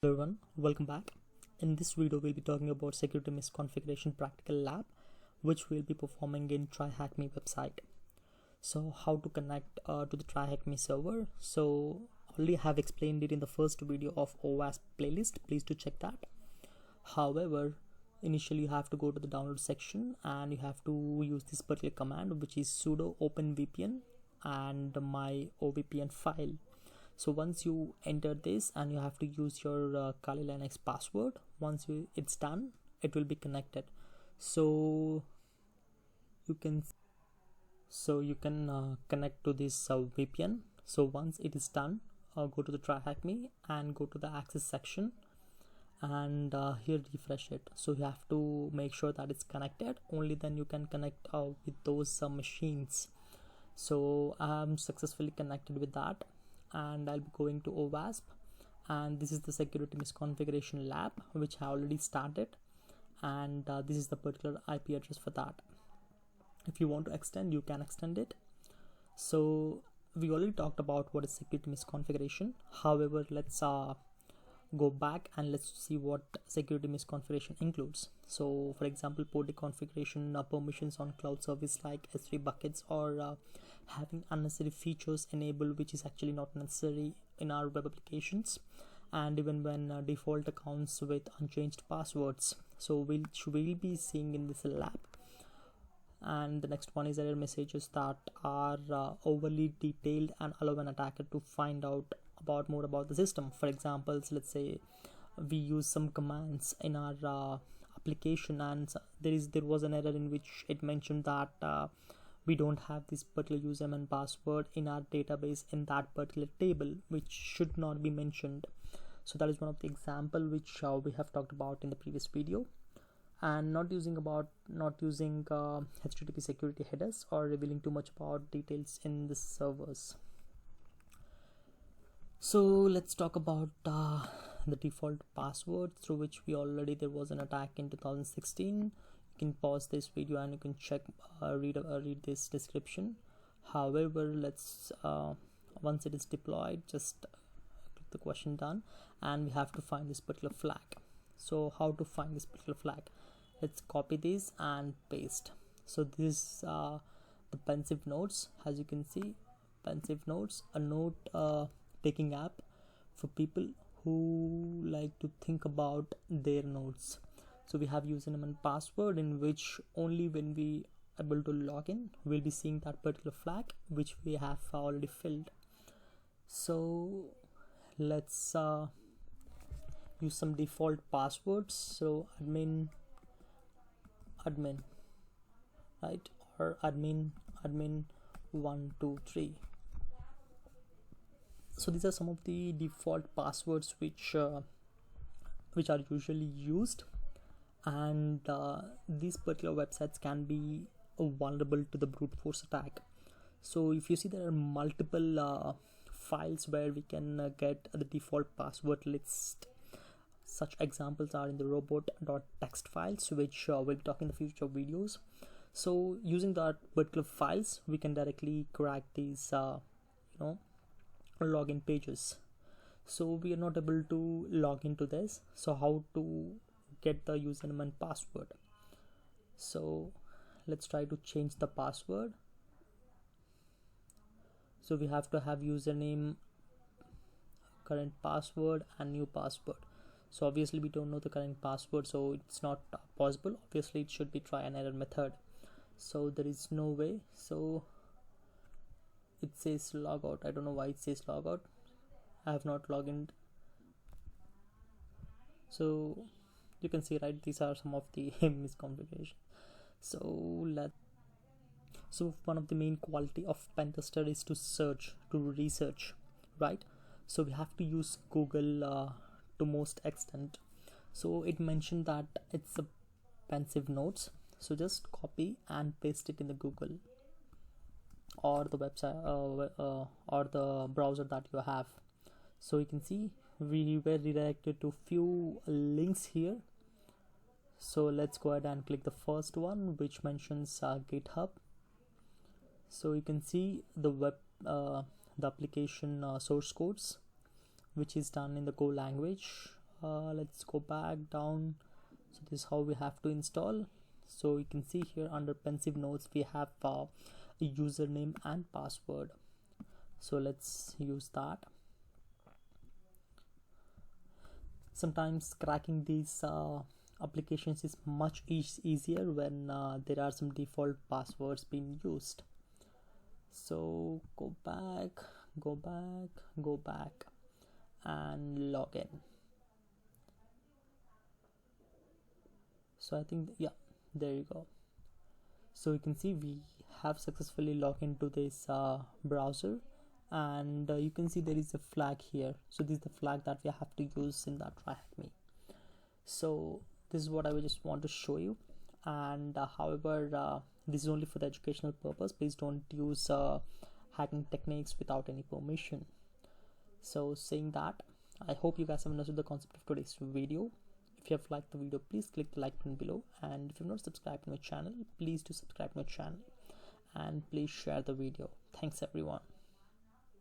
Hello everyone, welcome back. In this video, we'll be talking about security misconfiguration practical lab, which we'll be performing in TryHackMe website. So how to connect to the TryHackMe server. So already have explained it in the first video of OWASP playlist. Please do check that. However, initially you have to go to the download section and you have to use this particular command, which is sudo openvpn and my ovpn file. So once you enter this, and you have to use your Kali Linux password. Once it's done, it will be connected. So you can connect to this VPN. So once it is done, go to the TryHackMe and go to the access section, and here refresh it. So you have to make sure that it's connected. Only then you can connect with those machines. So I'm successfully connected with that, and I'll be going to OWASP, and this is the security misconfiguration lab which I already started, and this is the particular IP address for that. If you want to extend, you can extend it. So we already talked about what is security misconfiguration. However, let's go back and let's see what security misconfiguration includes. So for example, port deconfiguration, permissions on cloud service like S3 buckets, or having unnecessary features enabled which is actually not necessary in our web applications, and even when default accounts with unchanged passwords. So we'll be seeing in this lab. And the next one is error messages that are overly detailed and allow an attacker to find out more about the system. For example, let's say we use some commands in our application, and there was an error in which it mentioned that we don't have this particular username and password in our database in that particular table, which should not be mentioned. So that is one of the example which we have talked about in the previous video. And not using HTTP security headers or revealing too much about details in the servers. So let's talk about the default password through which there was an attack in 2016. You can pause this video and you can check read this description. However, let's once it is deployed, just click the question done, and we have to find this particular flag. So how to find this particular flag? Let's copy this and paste. So this the pensive notes. As you can see, pensive notes, a note taking app for people who like to think about their notes. So we have username and password, in which only when we able to log in we'll be seeing that particular flag which we have already filled. So let's use some default passwords. So admin, right, or admin 123. So these are some of the default passwords which are usually used, and these particular websites can be vulnerable to the brute force attack. So if you see, there are multiple files where we can get the default password list. Such examples are in the robot.txt files, which we'll be talking in the future videos. So using that particular files, we can directly crack these login pages. So we are not able to log into this. So how to get the username and password? So let's try to change the password. So we have to have username, current password, and new password. So obviously we don't know the current password, so it's not possible. Obviously it should be try and error method. So there is no way. So it says logout. I don't know why it says logout. I have not logged in. So you can see, right, these are some of the misconfiguration. So one of the main quality of pen tester is to research, right? So we have to use Google to most extent. So it mentioned that it's a pensive notes. So just copy and paste it in the Google or the website or the browser that you have. So you can see we were redirected to few links here. So let's go ahead and click the first one, which mentions GitHub. So you can see the application source codes, which is done in the Go language. let's go back down. So this is how we have to install. So you can see here under pensive nodes we have a username and password. So let's use that. Sometimes cracking these applications is much easier when there are some default passwords being used. So go back and log in. So I think, yeah, there you go. So you can see we have successfully logged into this browser, and you can see there is a flag here. So this is the flag that we have to use in that TryHackMe. So this is what I just want to show you, and however this is only for the educational purpose. Please don't use hacking techniques without any permission. So saying that, I hope you guys have understood the concept of today's video. If you have liked the video, please click the like button below, and if you've not subscribed to my channel, please do subscribe to my channel, and please share the video. Thanks everyone.